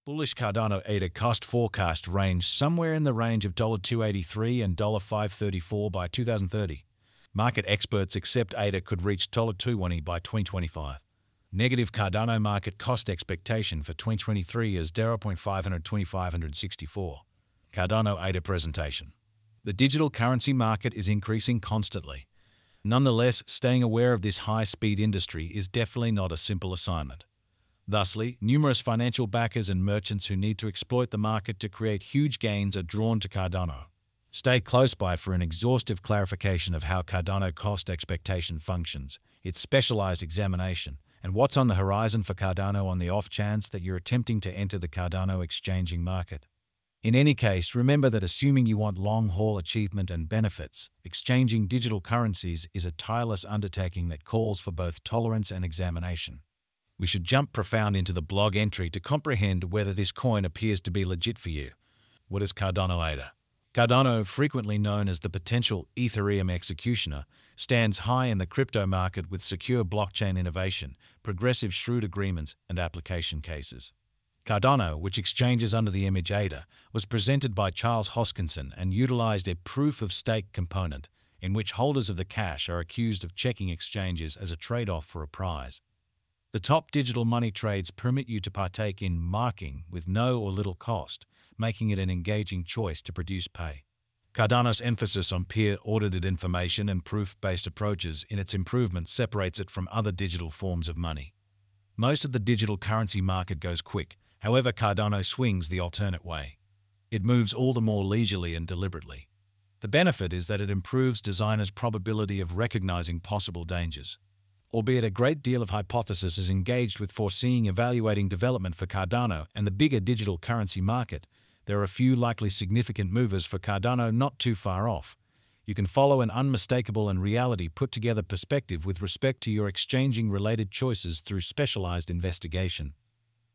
Bullish Cardano ADA cost forecast range somewhere in the range of $2.83 and $5.34 by 2030. Market experts accept ADA could reach $2.20 by 2025. Negative Cardano market cost expectation for 2023 is $0.564. Cardano ADA presentation. The digital currency market is increasing constantly. Nonetheless, staying aware of this high-speed industry is definitely not a simple assignment. Thusly, numerous financial backers and merchants who need to exploit the market to create huge gains are drawn to Cardano. Stay close by for an exhaustive clarification of how Cardano cost expectation functions, its specialized examination, and what's on the horizon for Cardano on the off chance that you're attempting to enter the Cardano exchanging market. In any case, remember that assuming you want long-haul achievement and benefits, exchanging digital currencies is a tireless undertaking that calls for both tolerance and examination. We should jump profound into the blog entry to comprehend whether this coin appears to be legit for you. What is Cardano ADA? Cardano, frequently known as the potential Ethereum executioner, stands high in the crypto market with secure blockchain innovation, progressive shrewd agreements, and application cases. Cardano, which exchanges under the image ADA, was presented by Charles Hoskinson and utilized a proof-of-stake component in which holders of the cash are accused of checking exchanges as a trade-off for a prize. The top digital money trades permit you to partake in marking with no or little cost, making it an engaging choice to produce pay. Cardano's emphasis on peer-audited information and proof-based approaches in its improvements separates it from other digital forms of money. Most of the digital currency market goes quick. However, Cardano swings the alternate way. It moves all the more leisurely and deliberately. The benefit is that it improves designers' probability of recognizing possible dangers. Albeit a great deal of hypothesis is engaged with foreseeing evaluating development for Cardano and the bigger digital currency market, there are a few likely significant movers for Cardano not too far off. You can follow an unmistakable and reality put-together perspective with respect to your exchanging-related choices through specialized investigation.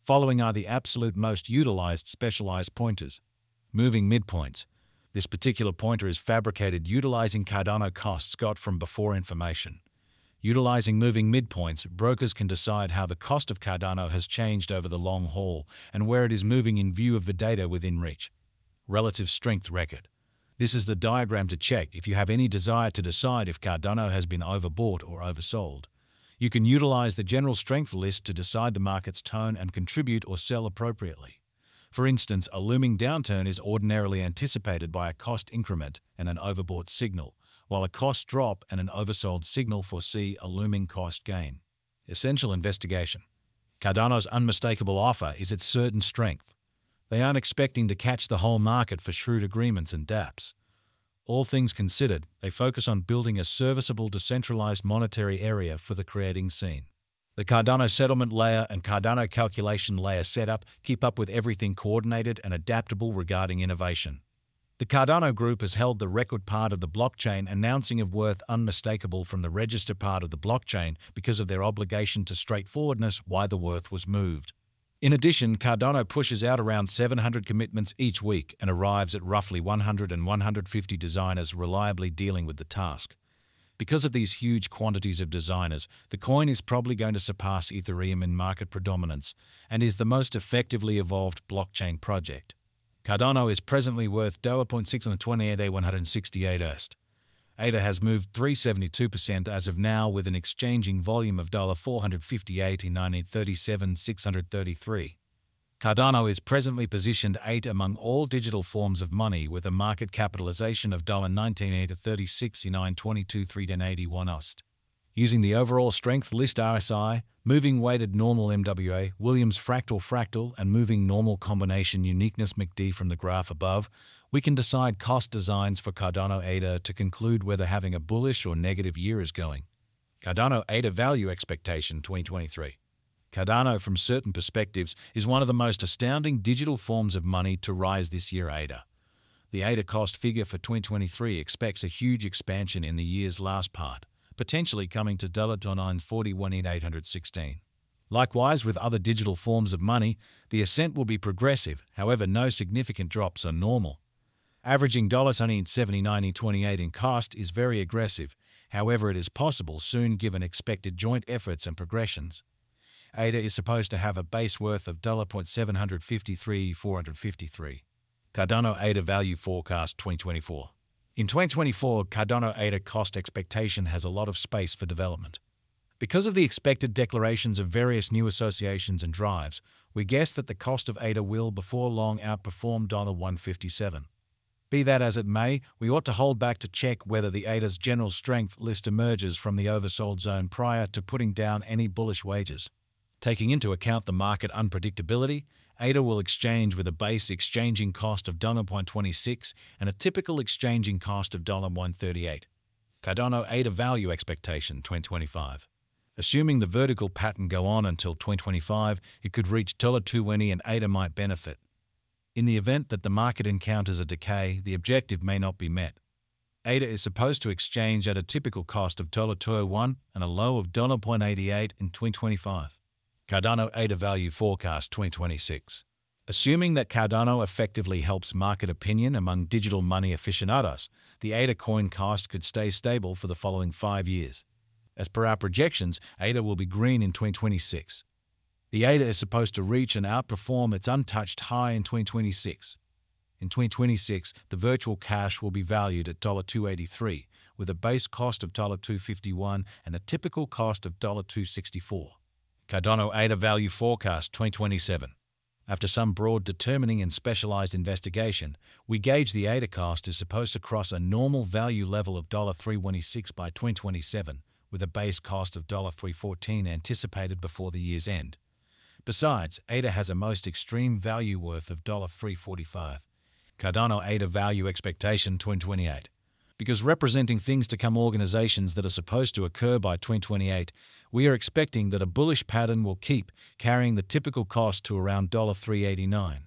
Following are the absolute most utilized specialized pointers. Moving midpoints. This particular pointer is fabricated utilizing Cardano costs got from before information. Utilizing moving midpoints, brokers can decide how the cost of Cardano has changed over the long haul and where it is moving in view of the data within reach. Relative strength record. This is the diagram to check if you have any desire to decide if Cardano has been overbought or oversold. You can utilize the general strength list to decide the market's tone and contribute or sell appropriately. For instance, a looming downturn is ordinarily anticipated by a cost increment and an overbought signal, while a cost drop and an oversold signal foresee a looming cost gain. Essential investigation. Cardano's unmistakable offer is its certain strength. They aren't expecting to catch the whole market for shrewd agreements and dApps. All things considered, they focus on building a serviceable decentralized monetary area for the creating scene. The Cardano settlement layer and Cardano calculation layer setup keep up with everything coordinated and adaptable regarding innovation. The Cardano group has held the record part of the blockchain announcing of worth unmistakable from the register part of the blockchain because of their obligation to straightforwardness why the worth was moved. In addition, Cardano pushes out around 700 commitments each week and arrives at roughly 100 and 150 designers reliably dealing with the task. Because of these huge quantities of designers, the coin is probably going to surpass Ethereum in market predominance and is the most effectively evolved blockchain project. Cardano is presently worth $0.628 ADA has moved 372% as of now with an exchanging volume of $458.937,633. Cardano is presently positioned 8 among all digital forms of money with a market capitalization of $19.36,922,381 Using the overall strength list RSI, moving weighted normal MWA, Williams fractal, and moving normal combination uniqueness MACD from the graph above, we can decide cost designs for Cardano ADA to conclude whether having a bullish or negative year is going. Cardano ADA Value Expectation 2023. Cardano, from certain perspectives, is one of the most astounding digital forms of money to rise this year ADA. The ADA cost figure for 2023 expects a huge expansion in the year's last part, potentially coming to $941,816. Likewise, with other digital forms of money, the ascent will be progressive, however no significant drops are normal. Averaging $79.28 in cost is very aggressive, however it is possible soon given expected joint efforts and progressions. ADA is supposed to have a base worth of $753,453. Cardano ADA Value Forecast 2024. In 2024, Cardano ADA cost expectation has a lot of space for development. Because of the expected declarations of various new associations and drives, we guess that the cost of ADA will before long outperform $157. Be that as it may, we ought to hold back to check whether the ADA's general strength list emerges from the oversold zone prior to putting down any bullish wagers. Taking into account the market unpredictability, ADA will exchange with a base exchanging cost of $0.26 and a typical exchanging cost of $1.38. Cardano ADA Value Expectation 2025. Assuming the vertical pattern go on until 2025, it could reach $2.20 and ADA might benefit. In the event that the market encounters a decay, the objective may not be met. ADA is supposed to exchange at a typical cost of $2.01 and a low of $0.88 in 2025. Cardano ADA Value Forecast 2026. Assuming that Cardano effectively helps market opinion among digital money aficionados, the ADA coin cost could stay stable for the following 5 years. As per our projections, ADA will be green in 2026. The ADA is supposed to reach and outperform its untouched high in 2026. In 2026, the virtual cash will be valued at $2.83, with a base cost of $2.51 and a typical cost of $2.64. Cardano ADA Value Forecast 2027. After some broad determining and specialized investigation, we gauge the ADA cost is supposed to cross a normal value level of $3.16 by 2027, with a base cost of $3.14 anticipated before the year's end. Besides, ADA has a most extreme value worth of $3.45. Cardano ADA Value Expectation 2028. Because representing things to come organizations that are supposed to occur by 2028, we are expecting that a bullish pattern will keep carrying the typical cost to around $3.89.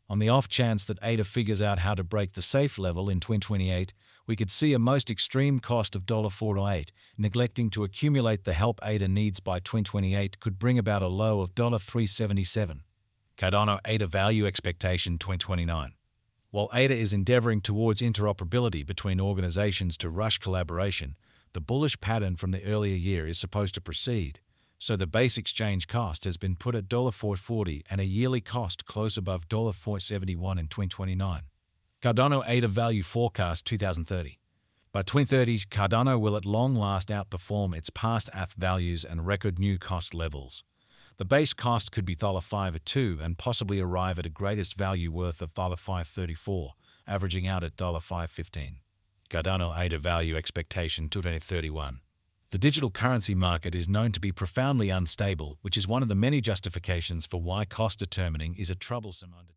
On the off chance that ADA figures out how to break the safe level in 2028, we could see a most extreme cost of $4.08. Neglecting to accumulate the help ADA needs by 2028 could bring about a low of $3.77. Cardano ADA Value Expectation 2029. While ADA is endeavoring towards interoperability between organizations to rush collaboration, the bullish pattern from the earlier year is supposed to proceed, so the base exchange cost has been put at $4.40 and a yearly cost close above $4.71 in 2029. Cardano ADA Value Forecast 2030. By 2030, Cardano will at long last outperform its past ATH values and record new cost levels. The base cost could be $5.02 and possibly arrive at a greatest value worth of $5.34, averaging out at $5.15. Cardano ADA Value Expectation 2031. The digital currency market is known to be profoundly unstable, which is one of the many justifications for why cost determining is a troublesome undertaking.